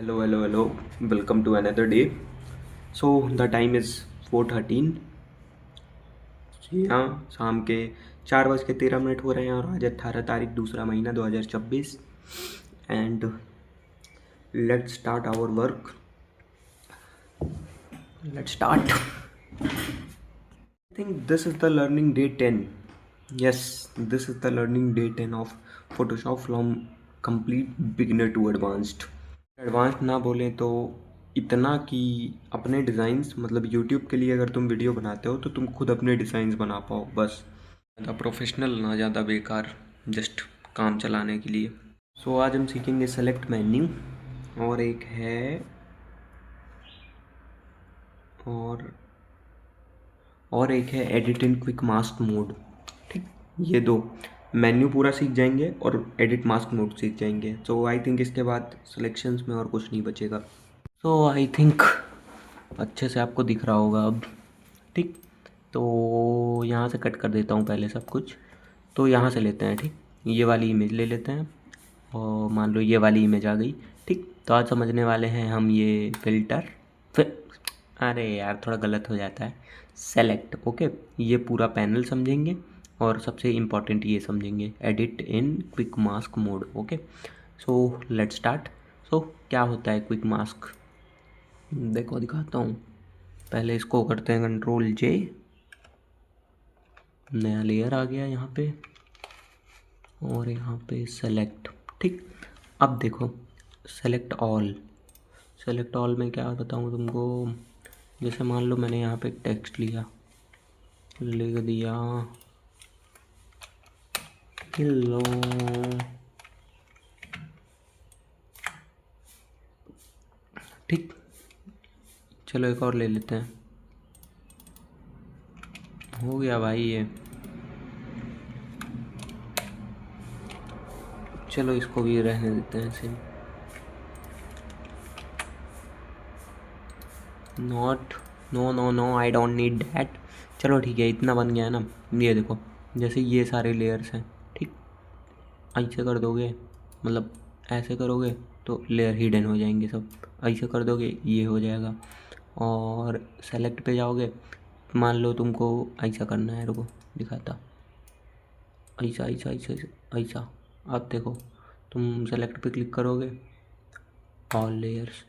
Hello. Welcome to another day. So the time is 4:13। यहाँ शाम के 4:13 हो रहे हैं और आज 18 तारीख दूसरा महीना 2024 and let's start our work. Let's start. I think this is the learning day 10. Yes, this is the learning day 10 of Photoshop from complete beginner to advanced. Advance ना बोलें तो इतना कि अपने डिज़ाइंस मतलब यूट्यूब के लिए अगर तुम वीडियो बनाते हो तो तुम खुद अपने डिज़ाइंस बना पाओ, बस। ज़्यादा प्रोफेशनल ना ज़्यादा बेकार, जस्ट काम चलाने के लिए। सो आज हम सीखेंगे सेलेक्ट मेन्यू और एक है और एक है edit in quick mask mode. ठीक, ये दो मेन्यू पूरा सीख जाएंगे और एडिट मास्क मोड सीख जाएंगे। सो आई थिंक इसके बाद सिलेक्शंस में और कुछ नहीं बचेगा। सो आई थिंक अच्छे से आपको दिख रहा होगा अब। ठीक, तो यहाँ से कट कर देता हूँ पहले सब कुछ। तो यहाँ से लेते हैं, ठीक, ये वाली इमेज ले लेते हैं और मान लो ये वाली इमेज आ गई। ठीक, तो आज समझने वाले हैं हम ये फ़िल्टर फिर अरे यार थोड़ा गलत हो जाता है, सेलेक्ट। ओके, ये पूरा पैनल समझेंगे और सबसे इम्पॉर्टेंट ये समझेंगे edit in quick mask mode. Okay, so let's start. So क्या होता है क्विक मास्क, देखो दिखाता हूँ। पहले इसको करते हैं कंट्रोल जे, नया लेयर आ गया यहाँ पे और यहाँ पे सेलेक्ट। ठीक, अब देखो सेलेक्ट ऑल में क्या बताऊँ तुमको। जैसे मान लो मैंने यहाँ पे टेक्स्ट लिया, लिख दिया हेलो। ठीक, चलो एक और ले लेते हैं। हो गया भाई ये, चलो इसको भी रहने देते हैं same. Not, no I don't need that. चलो ठीक है, इतना बन गया है ना। ये देखो, जैसे ये सारे लेयर्स हैं, ठीक, ऐसे कर दोगे मतलब ऐसे करोगे तो लेयर हिडन हो जाएंगे सब, ऐसे कर दोगे ये हो जाएगा। और सेलेक्ट पे जाओगे, मान लो तुमको ऐसा करना है, रुको दिखाता, ऐसा ऐसा ऐसा ऐसा। अब देखो तुम सेलेक्ट पे क्लिक करोगे, ऑल लेयर्स,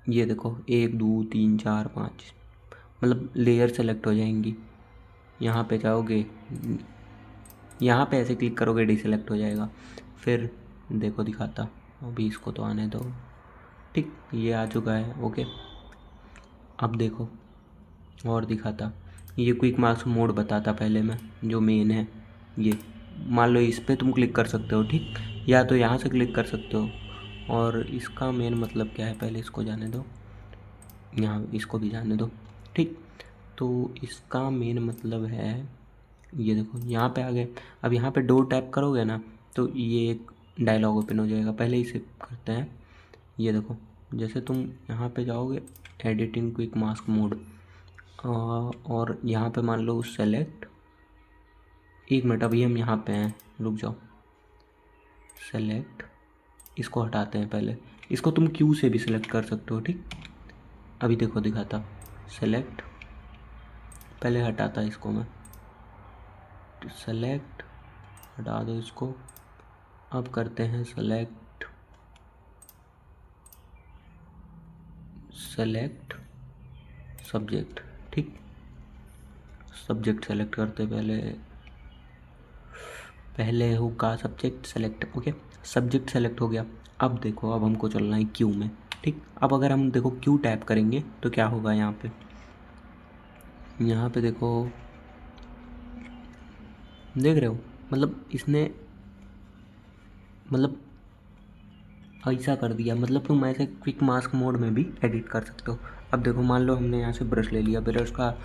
ये देखो 1 2 3 4 5 मतलब लेयर सेलेक्ट हो जाएंगी। यहाँ पे जाओगे, यहाँ पे ऐसे क्लिक करोगे डिसेलेक्ट हो जाएगा। फिर देखो दिखाता, अभी इसको तो आने दो। ठीक, ये आ चुका है। ओके, अब देखो और दिखाता, ये क्विक मास्क मोड बताता पहले मैं, जो मेन है ये। मान लो इस पर तुम क्लिक कर सकते हो, ठीक, या तो यहाँ से क्लिक कर सकते हो। और इसका मेन मतलब क्या है, पहले इसको जाने दो, यहाँ इसको भी जाने दो। ठीक, तो इसका मेन मतलब है, ये देखो यहाँ पे आ गए। अब यहाँ पे डोर टैप करोगे ना तो ये एक डायलॉग ओपन हो जाएगा। पहले इसे करते हैं, ये देखो जैसे तुम यहाँ पे जाओगे एडिटिंग क्विक मास्क मोड और यहाँ पे मान लो सेलेक्ट, एक मिनट अभी हम यहाँ पे हैं, रुक जाओ। सेलेक्ट, इसको हटाते हैं पहले, इसको तुम क्यू से भी सिलेक्ट कर सकते हो। ठीक, अभी देखो दिखाता, सेलेक्ट, पहले हटाता इसको मैं, सेलेक्ट हटा दो इसको। अब करते हैं सेलेक्ट सब्जेक्ट। ठीक, सब्जेक्ट सेलेक्ट करते पहले होगा subject select. Okay, subject select हो गया। अब देखो, अब हमको चलना है क्यू में। ठीक, अब अगर हम देखो क्यू टैप करेंगे तो क्या होगा, यहाँ पे देखो, देख रहे हो, मतलब इसने मतलब ऐसा कर दिया। मतलब तुम ऐसे क्विक मास्क मोड में भी एडिट कर सकते हो। अब देखो मान लो हमने यहाँ से ब्रश ले लिया, ब्रश का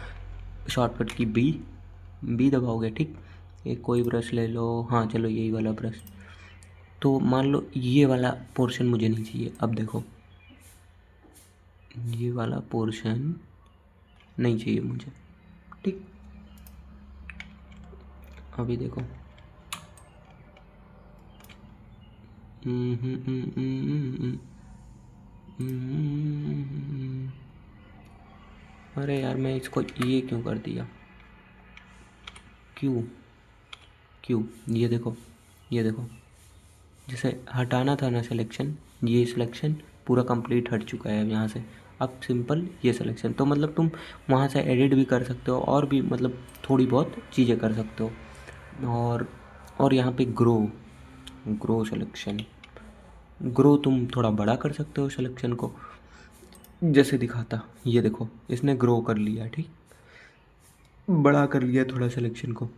शॉर्टकट की बी दबाओगे। ठीक, एक कोई ब्रश ले लो, हाँ चलो यही वाला ब्रश। तो मान लो ये वाला पोर्शन मुझे नहीं चाहिए। अब देखो ये वाला पोर्शन नहीं चाहिए मुझे। ठीक, अभी देखो अरे यार मैं इसको ये क्यों कर दिया, क्यों क्यों, ये देखो, ये देखो, जैसे हटाना था ना सिलेक्शन, ये सिलेक्शन पूरा कंप्लीट हट चुका है यहाँ से। अब सिंपल ये सिलेक्शन, तो मतलब तुम वहाँ से एडिट भी कर सकते हो और भी मतलब थोड़ी बहुत चीज़ें कर सकते हो। और यहाँ पे ग्रो सिलेक्शन, ग्रो तुम थोड़ा बड़ा कर सकते हो सिलेक्शन को, जैसे दिखाता, ये देखो इसने ग्रो कर लिया, ठीक, बड़ा कर लिया थोड़ा सिलेक्शन को।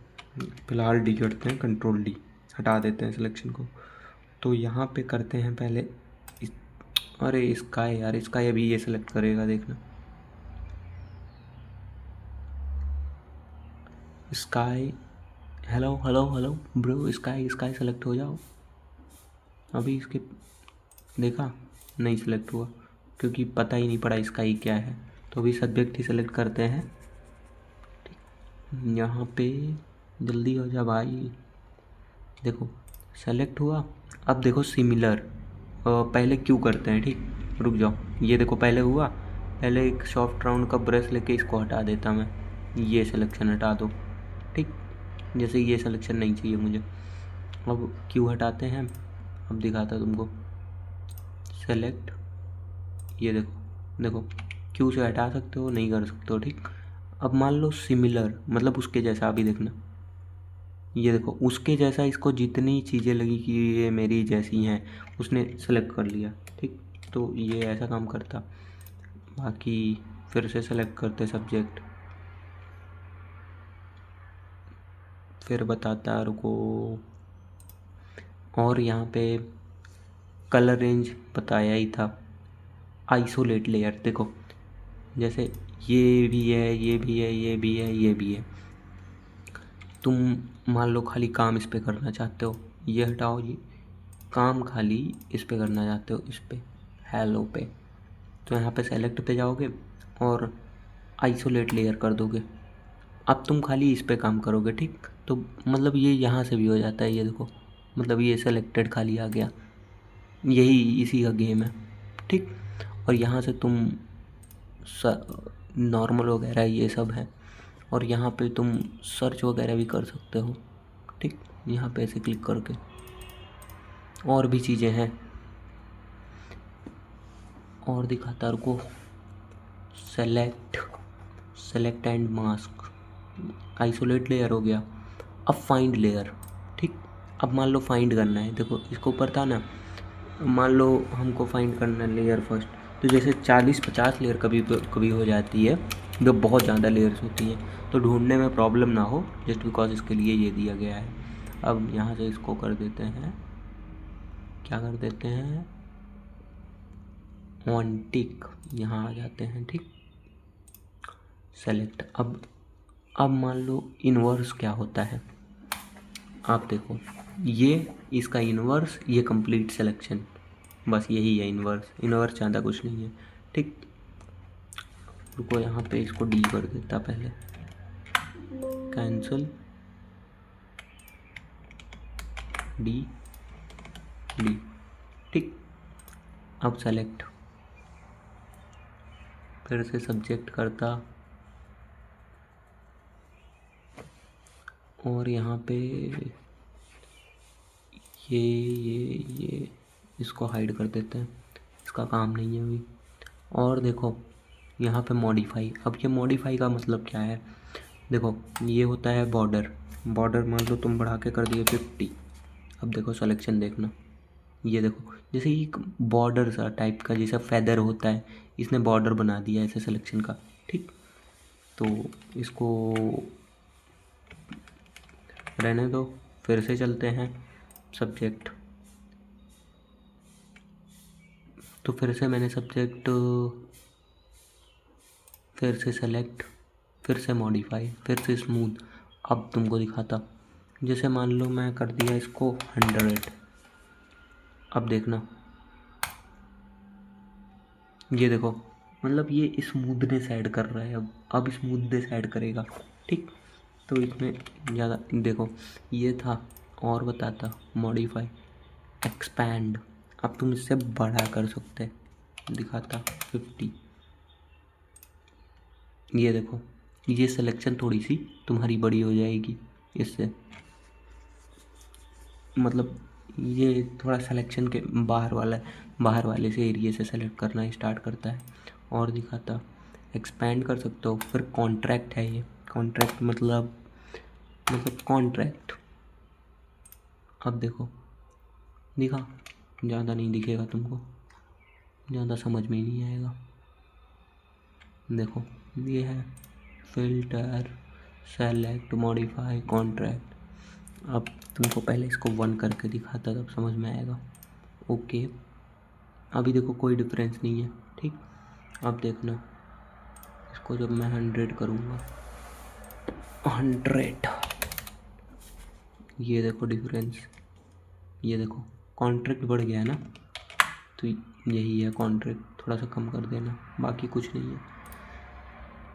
फिलहाल डी करते हैं, कंट्रोल डी, हटा देते हैं सिलेक्शन को। तो यहाँ पे करते हैं पहले इस, अरे इसका यार, इसका अभी ये सिलेक्ट करेगा, देखना, sky, hello hello hello bro, sky sky select हो जाओ। अभी इसके देखा नहीं सिलेक्ट हुआ, क्योंकि पता ही नहीं पड़ा स्काई क्या है। तो अभी सब्जेक्ट ही सेलेक्ट करते हैं, यहाँ पे जल्दी हो जा भाई। देखो सेलेक्ट हुआ। अब देखो सिमिलर, पहले क्यों करते हैं, ठीक, रुक जाओ, ये देखो पहले हुआ, पहले एक सॉफ्ट राउंड का ब्रश लेके इसको हटा देता मैं, ये सिलेक्शन हटा दो, ठीक, जैसे ये सिलेक्शन नहीं चाहिए मुझे। अब क्यों हटाते हैं, अब दिखाता तुमको, सेलेक्ट, ये देखो देखो, क्यों से हटा सकते हो, नहीं कर सकते हो, ठीक। अब मान लो सिमिलर, मतलब उसके जैसा, अभी देखना, ये देखो उसके जैसा, इसको जितनी चीज़ें लगी कि ये मेरी जैसी हैं उसने सेलेक्ट कर लिया, ठीक। तो ये ऐसा काम करता। बाकी फिर से सेलेक्ट करते सब्जेक्ट, फिर बताता, रुको। और यहाँ पे कलर रेंज बताया ही था, आइसोलेट लेयर, देखो जैसे ये भी है, ये भी है, ये भी है, ये भी है। तुम मान लो खाली काम इस पे करना चाहते हो, ये हटाओ, ये काम खाली इस पे करना चाहते हो, इस पे हेलो पे, तो यहाँ पे सेलेक्ट पे जाओगे और आइसोलेट लेयर कर दोगे। अब तुम खाली इस पे काम करोगे, ठीक, तो मतलब ये यहाँ से भी हो जाता है, ये देखो, मतलब ये सेलेक्टेड खाली आ गया, यही इसी का गेम है, ठीक। और यहाँ से तुम नॉर्मल वगैरह ये सब है, और यहाँ पे तुम सर्च वगैरह भी कर सकते हो, ठीक, यहाँ पे ऐसे क्लिक करके, और भी चीज़ें हैं, और दिखाता रुको, select, select and mask, isolate layer हो गया। अब फाइंड लेयर, ठीक, अब मान लो फाइंड करना है, देखो इसको ऊपर था ना, मान लो हमको फाइंड करना है लेयर फर्स्ट, तो जैसे 40-50 लेयर कभी कभी हो जाती है, जो बहुत ज़्यादा लेयर्स होती हैं, तो ढूंढने में प्रॉब्लम ना हो, जस्ट बिकॉज इसके लिए ये दिया गया है। अब यहाँ से इसको कर देते हैं, क्या कर देते हैं, वन टिक, यहाँ आ जाते हैं, ठीक, सेलेक्ट। अब मान लो इन्वर्स क्या होता है, आप देखो, ये इसका इन्वर्स, ये कंप्लीट सिलेक्शन, बस यही है इन्वर्स, इन्वर्स ज़्यादा कुछ नहीं है, ठीक। रुको यहाँ पे इसको डी कर देता पहले, कैंसिल, डी डी, ठीक। अब सेलेक्ट, फिर से सब्जेक्ट करता, और यहाँ पे ये इसको हाइड कर देते हैं, इसका काम नहीं है अभी। और देखो यहाँ पे मॉडिफाई, अब ये मॉडिफाई का मतलब क्या है, देखो ये होता है बॉर्डर, बॉर्डर मान लो तुम बढ़ा के कर दिए 50। अब देखो सिलेक्शन देखना, ये देखो जैसे एक बॉर्डर सा टाइप का, जैसा फेदर होता है, इसने बॉर्डर बना दिया ऐसे सिलेक्शन का, ठीक। तो इसको रहने दो, फिर से चलते हैं सब्जेक्ट, तो फिर से मैंने सब्जेक्ट, फिर से सेलेक्ट, फिर से मॉडिफाई, फिर से स्मूथ। अब तुमको दिखाता, जैसे मान लो मैं कर दिया इसको 100, अब देखना, ये देखो, मतलब ये स्मूथनेस ऐड कर रहा है, अब स्मूथनेस ऐड करेगा, ठीक। तो इसमें ज़्यादा देखो, ये था, और बताता मॉडिफाई, एक्सपैंड, अब तुम इससे बड़ा कर सकते, दिखाता 50। ये देखो, ये सिलेक्शन थोड़ी सी तुम्हारी बड़ी हो जाएगी इससे, मतलब ये थोड़ा सिलेक्शन के बाहर वाले से एरिया से सेलेक्ट करना स्टार्ट करता है। और दिखाता, एक्सपैंड कर सकते हो। फिर कॉन्ट्रैक्ट है, ये कॉन्ट्रैक्ट मतलब कॉन्ट्रैक्ट। अब देखो, दिखा, ज़्यादा नहीं दिखेगा तुमको, ज़्यादा समझ में ही नहीं आएगा। देखो ये है फिल्टर, सेलेक्ट, मॉडिफाई, कॉन्ट्रैक्ट। अब तुमको पहले इसको 1 करके दिखाता तब समझ में आएगा। ओके, अभी देखो कोई डिफरेंस नहीं है, ठीक। अब देखना, इसको जब मैं 100 करूँगा, 100, ये देखो डिफरेंस, ये देखो कॉन्ट्रैक्ट बढ़ गया है ना। तो यही है कॉन्ट्रैक्ट, थोड़ा सा कम कर देना, बाकी कुछ नहीं है।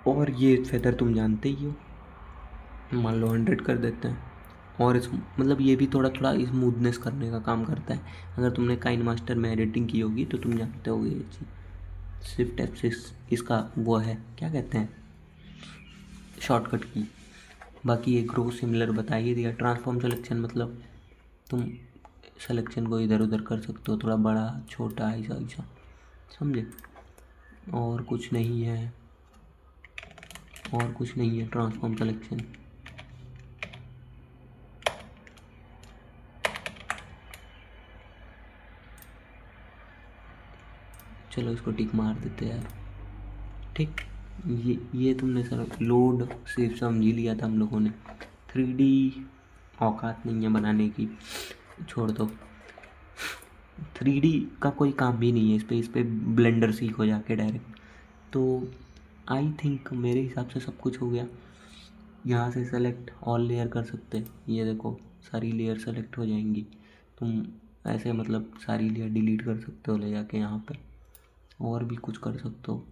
और ये फेदर तुम जानते ही हो, मान लो 100 कर देते हैं। और इस मतलब ये भी थोड़ा थोड़ा स्मूथनेस करने का काम करता है। अगर तुमने काइन मास्टर में एडिटिंग की होगी तो तुम जानते होगे ये चीज़। शिफ्ट F6 इसका वो है, क्या कहते हैं, शॉर्टकट की। बाकी ये ग्रो सिमिलर बता ही दिया। ट्रांसफॉर्म सिलेक्शन मतलब तुम सिलेक्शन को इधर उधर कर सकते हो, थोड़ा बड़ा छोटा ऐसा ऐसा, समझे। और कुछ नहीं है, और कुछ नहीं है ट्रांसफॉर्म सिलेक्शन। चलो इसको टिक मार देते यार, ठीक। ये तुमने सर लोड सिर्फ समझ ही लिया था हम लोगों ने, 3D औकात नहीं है बनाने की, छोड़ दो। 3D का कोई काम भी नहीं है इस पर ब्लेंडर सीखो जाके डायरेक्ट। तो आई थिंक मेरे हिसाब से सब कुछ हो गया। यहाँ से सेलेक्ट ऑल लेयर कर सकते हैं, ये देखो सारी लेयर सेलेक्ट हो जाएंगी। तुम ऐसे मतलब सारी लेयर डिलीट कर सकते हो ले जाके यहाँ पे, और भी कुछ कर सकते हो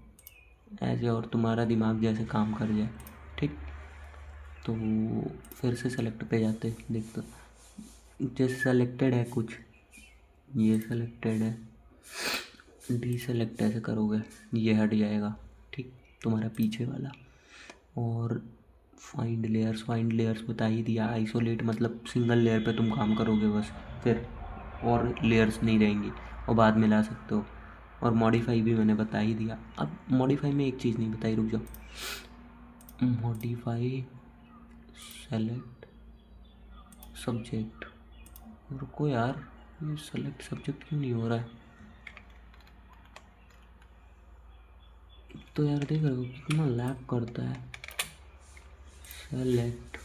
ऐसे, और तुम्हारा दिमाग जैसे काम कर जाए, ठीक। तो फिर से सेलेक्ट पे जाते, देखते जैसे सेलेक्टेड है कुछ, ये सेलेक्टेड है, डी सेलेक्ट ऐसे करोगे ये हट जाएगा, ठीक, तुम्हारा पीछे वाला। और फाइंड लेयर्स बता ही दिया। आइसोलेट मतलब सिंगल लेयर पे तुम काम करोगे बस, फिर और लेयर्स नहीं रहेंगी, और बाद में ला सकते हो। और मॉडिफाई भी मैंने बता ही दिया। अब मॉडिफाई में एक चीज़ नहीं बताई, रुक जाओ। मॉडिफाई सेलेक्ट सब्जेक्ट, रुको यार, ये सेलेक्ट सब्जेक्ट क्यों नहीं हो रहा है। तो यार देख रहे हो कितना लैग करता है। सेलेक्ट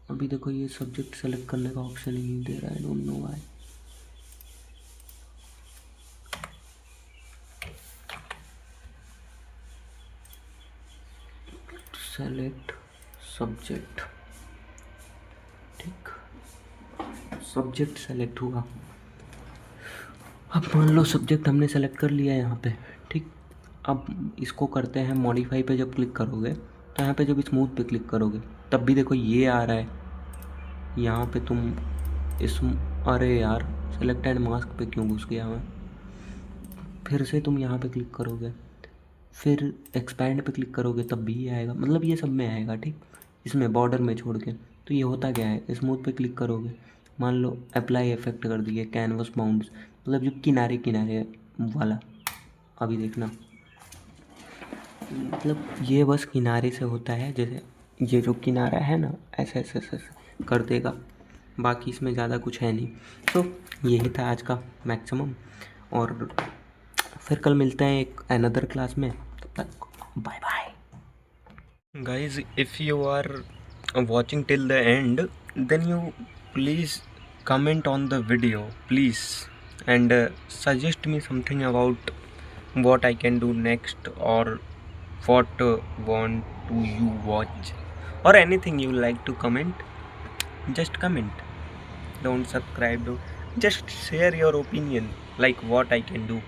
अभी देखो ये सब्जेक्ट सेलेक्ट करने का ऑप्शन ही नहीं दे रहा है, don't know why. Select subject, ठीक, सब्जेक्ट सेलेक्ट हुआ। अब मान लो सब्जेक्ट हमने सेलेक्ट कर लिया है यहाँ पे, ठीक। अब इसको करते हैं मॉडिफाई पे, जब क्लिक करोगे तो यहाँ पे जब स्मूथ पे क्लिक करोगे तब भी देखो ये आ रहा है। यहाँ पे तुम इस, अरे यार सेलेक्ट एंड मास्क पे क्यों घुस गया मैं। फिर से तुम यहाँ पे क्लिक करोगे, फिर एक्सपैंड पे क्लिक करोगे तब भी ये आएगा, मतलब ये सब में आएगा, ठीक। इसमें बॉर्डर में छोड़ के। तो ये होता क्या है, स्मूथ पे क्लिक करोगे, मान लो अप्लाई इफेक्ट कर दिए, कैनवस बाउंड्स मतलब जो किनारे किनारे वाला, अभी देखना, मतलब ये बस किनारे से होता है, जैसे ये जो किनारा है ना ऐसे ऐसे ऐसे कर देगा, बाकी इसमें ज़्यादा कुछ है नहीं। तो यही था आज का मैक्सिमम, और फिर कल मिलते हैं एक अनदर क्लास में, तब तक bye bye. Guys if you are watching till the end, then you please comment on the video please, and suggest me something about what I can do next, or what want to you watch, or anything you like to comment. Just comment, don't subscribe, just share your opinion like what I can do.